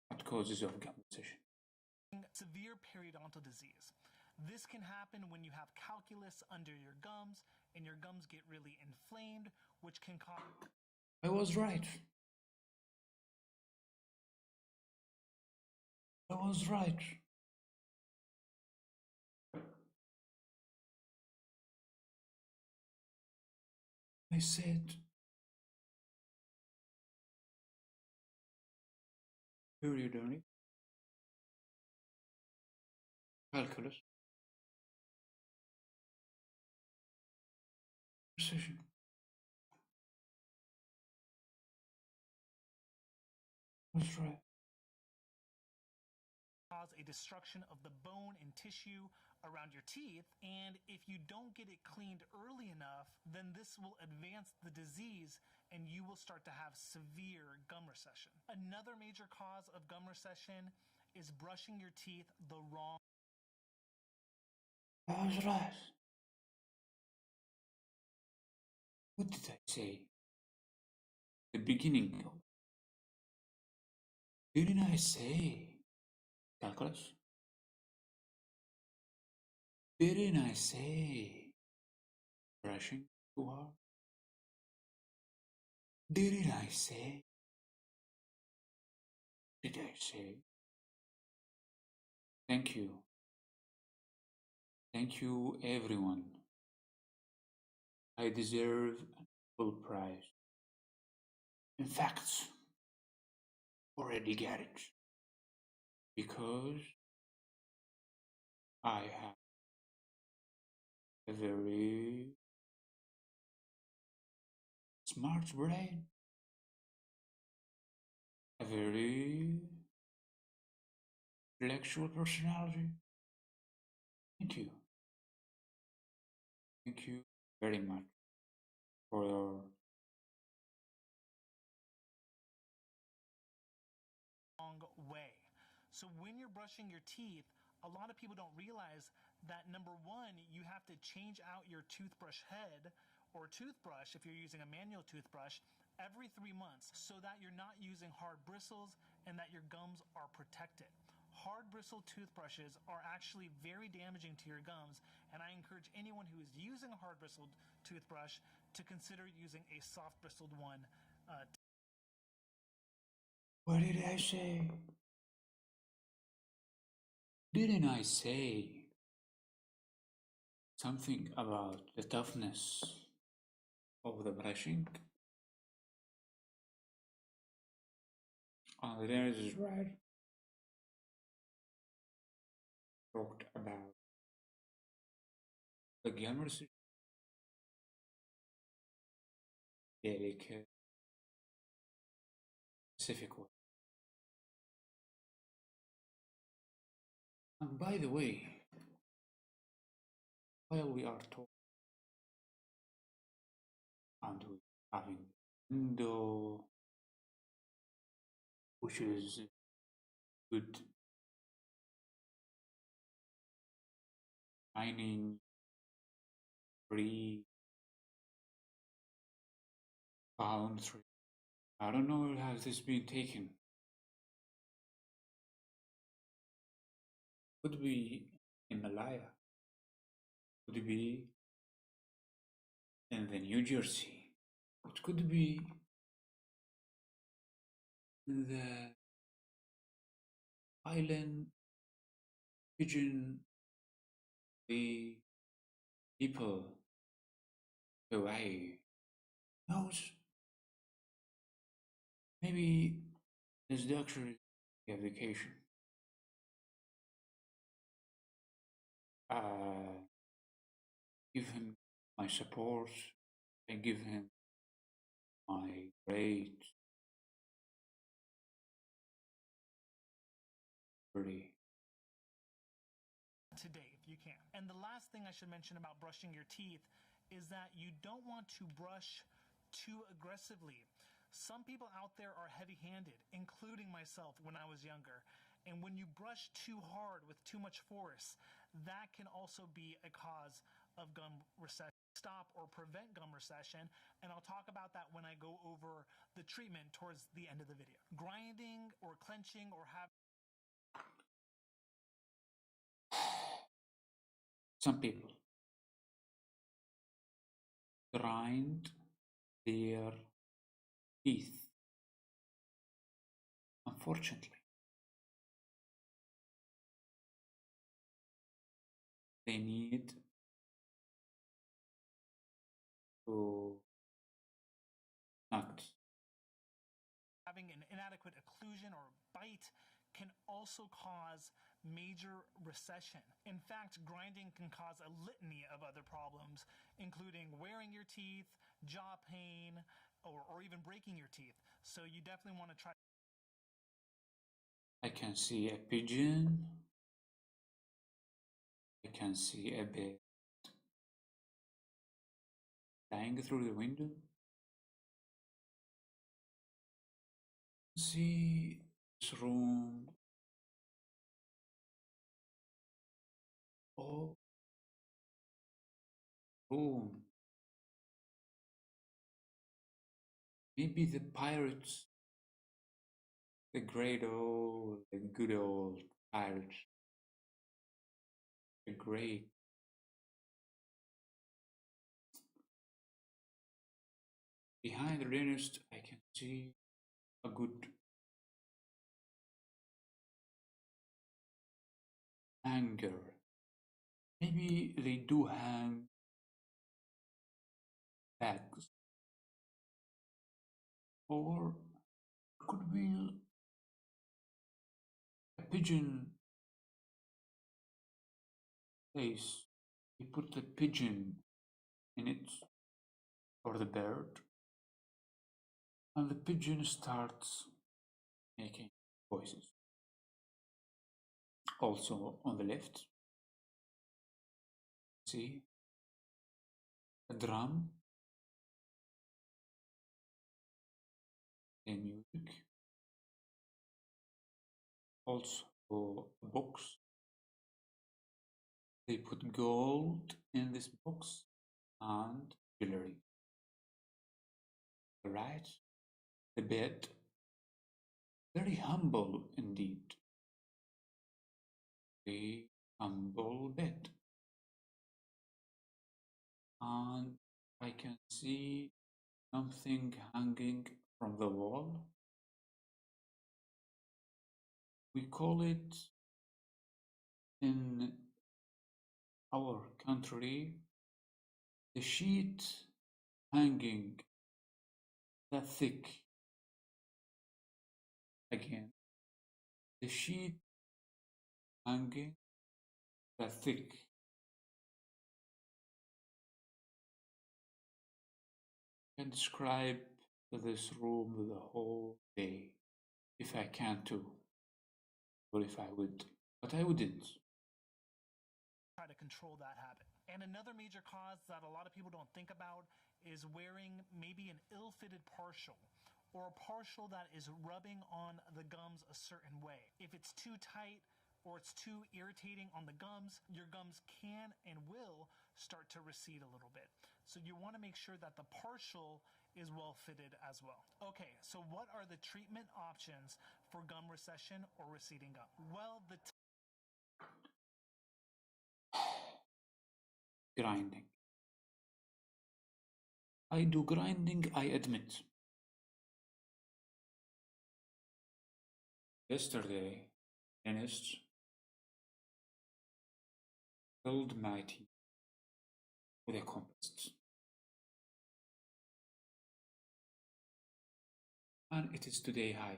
What causes of gum recession? severe periodontal disease. This can happen when you have calculus under your gums and your gums get really inflamed, which can cause I was right. I was right. I said periodontal, calculus, recession. That's right. a destruction of the bone and tissue around your teeth. And if you don't get it cleaned early enough, then this will advance the disease and you will start to have severe gum recession. Another major cause of gum recession is brushing your teeth the wrong I was right. What did I say? The beginning. Didn't I say calculus? Didn't I say brushing too hard? Didn't I say? Did I say? Thank you. Thank you, everyone. I deserve a full prize. In fact, already get it. Because I have a very smart brain. A very intellectual personality. Thank you. Thank you very much for your way. So when you're brushing your teeth, a lot of people don't realize that number one, you have to change out your toothbrush head, or toothbrush, if you're using a manual toothbrush, every 3 months so that you're not using hard bristles and that your gums are protected. Hard bristle toothbrushes are actually very damaging to your gums, and I encourage anyone who is using a hard bristled toothbrush to consider using a soft bristled one. What did I say? Didn't I say something about the toughness of the brushing? There is right. Talked about the gamers delicate specific one. And by the way, while we are talking and we having window, which is good mining free boundary. I don't know how this been taken. Could be Himalaya. Could be in the New Jersey. It could be in the island pigeon the people Hawaii knows. Maybe this doctor is application. Give him my support. I give him my great really. Today, if you can. And the last thing I should mention about brushing your teeth is that you don't want to brush too aggressively. Some people out there are heavy-handed, including myself when I was younger. And when you brush too hard with too much force, that can also be a cause of gum recession. Stop or prevent gum recession, and I'll talk about that when I go over the treatment towards the end of the video. Grinding or clenching or having Some people grind their teeth. Unfortunately, they need to act. Having an inadequate occlusion or bite can also cause major recession. In fact, grinding can cause a litany of other problems, including wearing your teeth, jaw pain, or even breaking your teeth. So you definitely want to try. I can see a pigeon. I can see a bit flying through the window. See this room. Oh, room. Maybe the pirates, the good old pirates, the great. Behind the dentist, I can see a good hanger. Maybe they do hang bags, or could be a pigeon place. You put the pigeon in it, or the bird, and the pigeon starts making voices. Also on the left, see a drum, a music, also a box. They put gold in this box and jewelry. Right? The bed, very humble indeed. A humble bed. And I can see something hanging from the wall. We call it in our country the sheet hanging that thick. Again, the sheet hanging that thick. I can describe this room the whole day if I can to, or if I would, but I wouldn't. Try to control that habit. And another major cause that a lot of people don't think about is wearing maybe an ill-fitted partial or a partial that is rubbing on the gums a certain way. If it's too tight or it's too irritating on the gums, your gums can and will start to recede a little bit. So you want to make sure that the partial is well fitted as well. Okay, so what are the treatment options for gum recession or receding gum? Well, Grinding. I do grinding, I admit. Yesterday, dentist filled my teeth with a compost. And it is today high.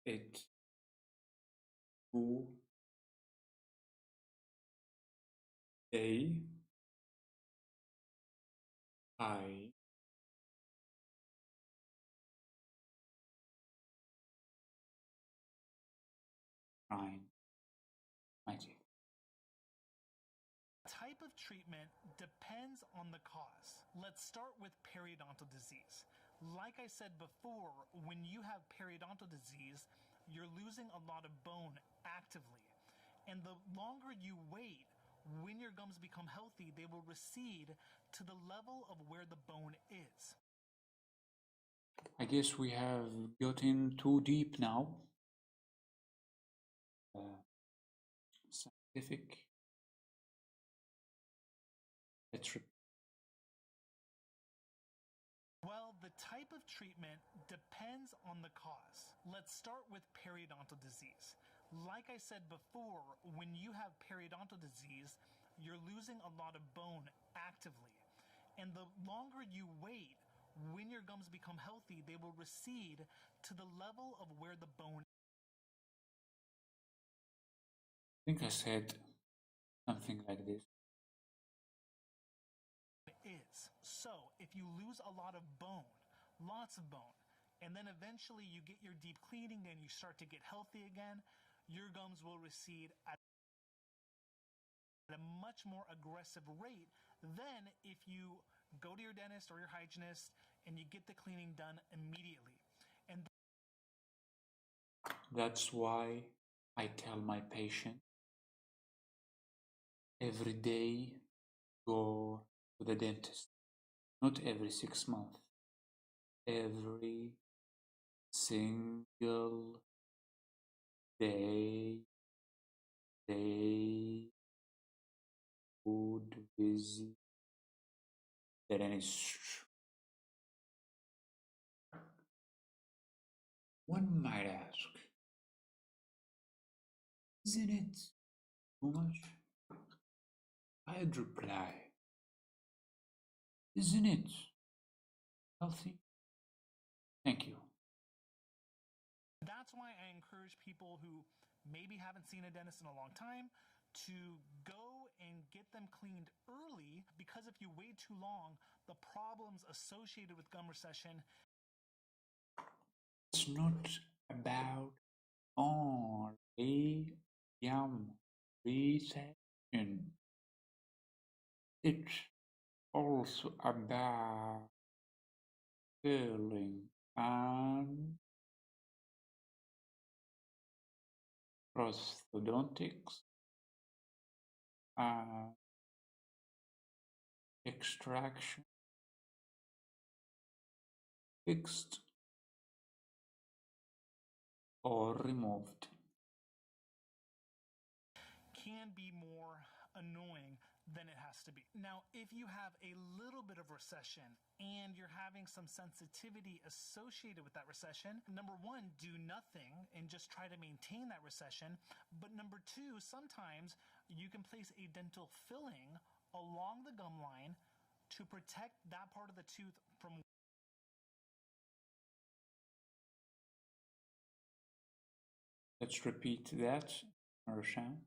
It two day high grind my teeth. type of treatment depends on the cause. Let's start with periodontal disease. Like I said before, when you have periodontal disease, you're losing a lot of bone actively. And the longer you wait, when your gums become healthy, they will recede to the level of where the bone is. I guess we have gotten too deep now. Scientific. Let's repeat. Well, the type of treatment depends on the cause. Let's start with periodontal disease. Like I said before, when you have periodontal disease, you're losing a lot of bone actively. And the longer you wait, when your gums become healthy, they will recede to the level of where the bone I think I said something like this. is. So if you lose a lot of bone, lots of bone, and then eventually you get your deep cleaning and you start to get healthy again, your gums will recede at a much more aggressive rate than if you go to your dentist or your hygienist and you get the cleaning done immediately. And That's why I tell my patient every day go to the dentist. Not every 6 months. Every single day they would visit the dentist. One might ask, isn't it too much? I'd reply, isn't it healthy? Thank you. that's why I encourage people who maybe haven't seen a dentist in a long time to go and get them cleaned early, because if you wait too long, the problems associated with gum recession. It's not about only gum recession. It's also about filling and prosthodontics extraction, fixed, or removed. Can be more annoying than it has to be. Now, if you have a little bit of recession and you're having some sensitivity associated with that recession, number one, do nothing and just try to maintain that recession. But number two, sometimes you can place a dental filling along the gum line to protect that part of the tooth from Let's repeat that, Roshan.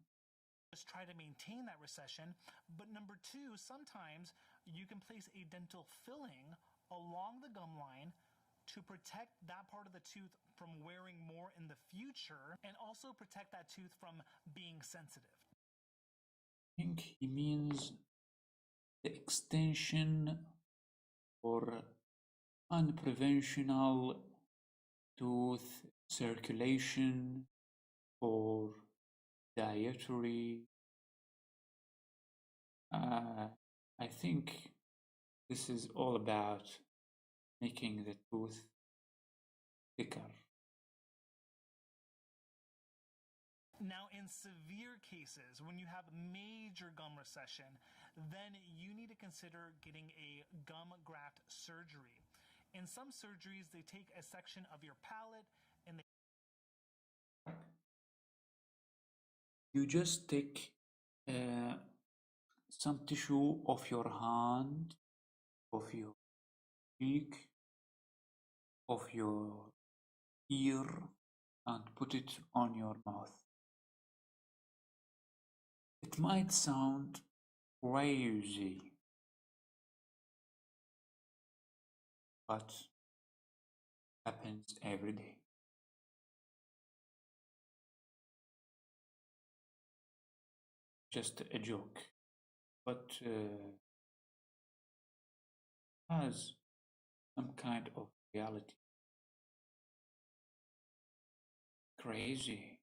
just try to maintain that recession. But number two, sometimes you can place a dental filling along the gum line to protect that part of the tooth from wearing more in the future and also protect that tooth from being sensitive. I think he means the extension or unpreventional tooth circulation or dietary. I think this is all about making the tooth thicker. Now, in severe cases, when you have major gum recession, then you need to consider getting a gum graft surgery. In some surgeries, they take a section of your palate and You just take some tissue of your hand, of your cheek, of your ear, and put it on your mouth. It might sound crazy, but happens every day. Just a joke, but has some kind of reality. Crazy.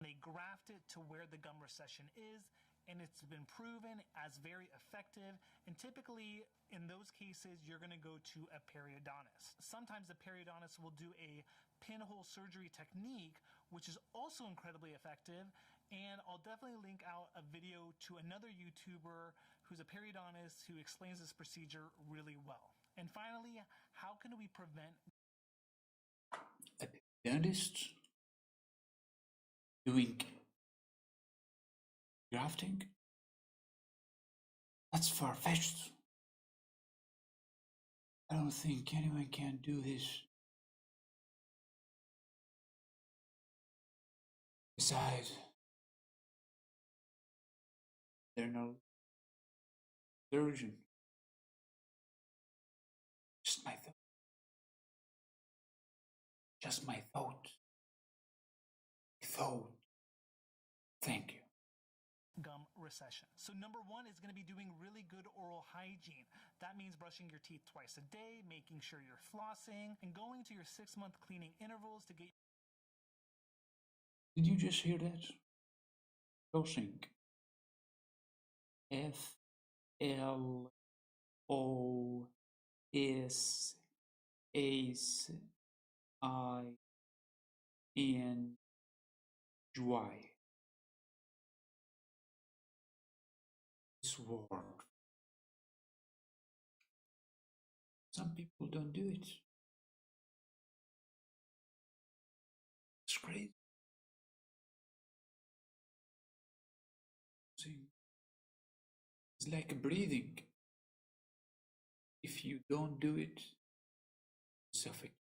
they graft it to where the gum recession is, and it's been proven as very effective. And typically, in those cases, you're going to go to a periodontist. Sometimes the periodontist will do a pinhole surgery technique, which is also incredibly effective. And I'll definitely link out a video to another YouTuber who's a periodontist who explains this procedure really well. And finally, how can we prevent A dentist doing grafting? That's far-fetched. I don't think anyone can do this. Besides, they're no surgeon. Just my thought. Just my thought. Thank you. gum recession? So number one is going to be doing really good oral hygiene. That means brushing your teeth twice a day, making sure you're flossing, and going to your 6-month cleaning intervals to get. Did you just hear that? Flossing. FLOSSING. This word. Some people don't do it. It's crazy. It's like breathing. If you don't do it, suffocate.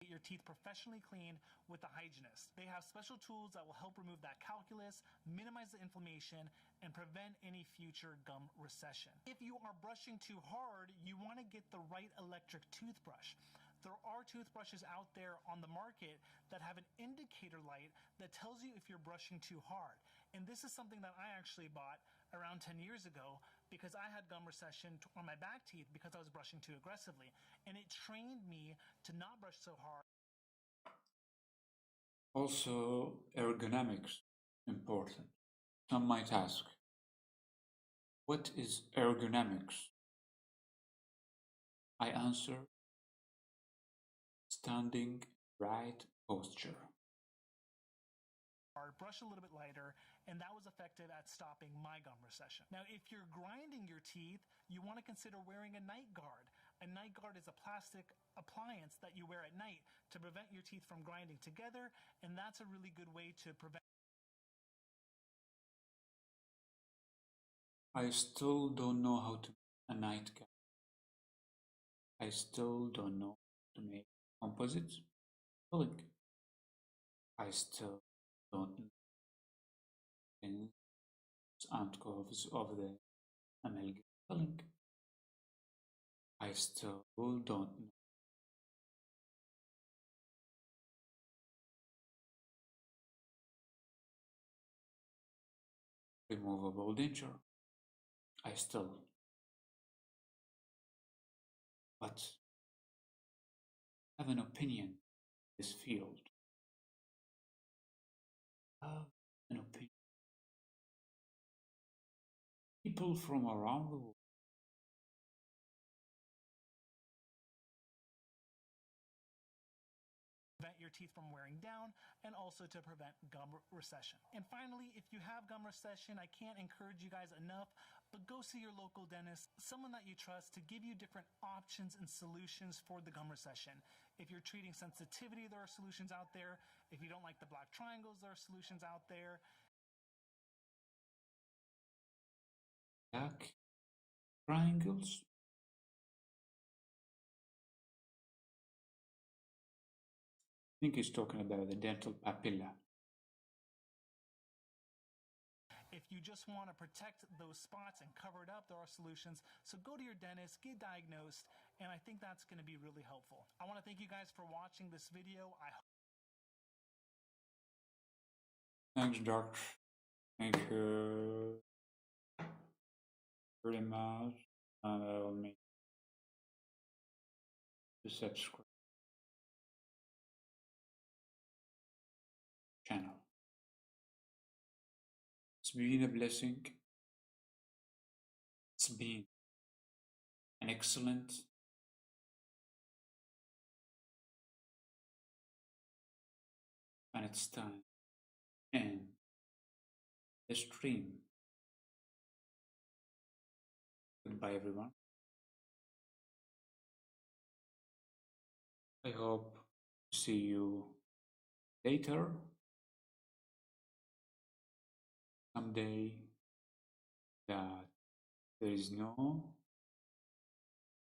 Your teeth professionally cleaned with a hygienist. They have special tools that will help remove that calculus, minimize the inflammation, and prevent any future gum recession. If you are brushing too hard, you want to get the right electric toothbrush. There are toothbrushes out there on the market that have an indicator light that tells you if you're brushing too hard. And this is something that I actually bought around 10 years ago because I had gum recession on my back teeth because I was brushing too aggressively. And it trained me to not brush so hard. Also, ergonomics important. Some might ask, what is ergonomics? I answer, standing right posture. Brush a little bit lighter, and that was effective at stopping my gum recession. Now, if you're grinding your teeth, you want to consider wearing a night guard. A night guard is a plastic appliance that you wear at night to prevent your teeth from grinding together, and that's a really good way to prevent. I still don't know how to make a nightcap. I still don't know how to make composite filling. I still don't know ins and curves of the amalgam filling. I still don't know removable denture. I still, but have an opinion in this field. Have an opinion. People from around the world Prevent your teeth from wearing down, and also to prevent gum recession. And finally, if you have gum recession, I can't encourage you guys enough, but go see your local dentist, someone that you trust, to give you different options and solutions for the gum recession. If you're treating sensitivity, there are solutions out there. If you don't like the black triangles, there are solutions out there. black triangles. I think he's talking about the dental papilla. If you just want to protect those spots and cover it up, there are solutions. So go to your dentist, get diagnosed, and I think that's going to be really helpful. I want to thank you guys for watching this video. Thanks, doctor. Thank you very much. And I will make the subscribe channel. It's been a blessing. It's been an excellent and it's time and the stream. Goodbye, everyone. I hope to see you later, someday, that there is no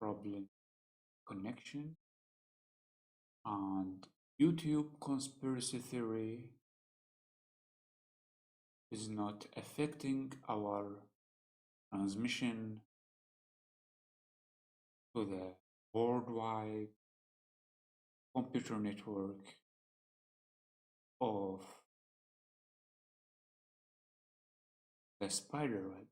problem connection and YouTube conspiracy theory is not affecting our transmission to the worldwide computer network of the spider web.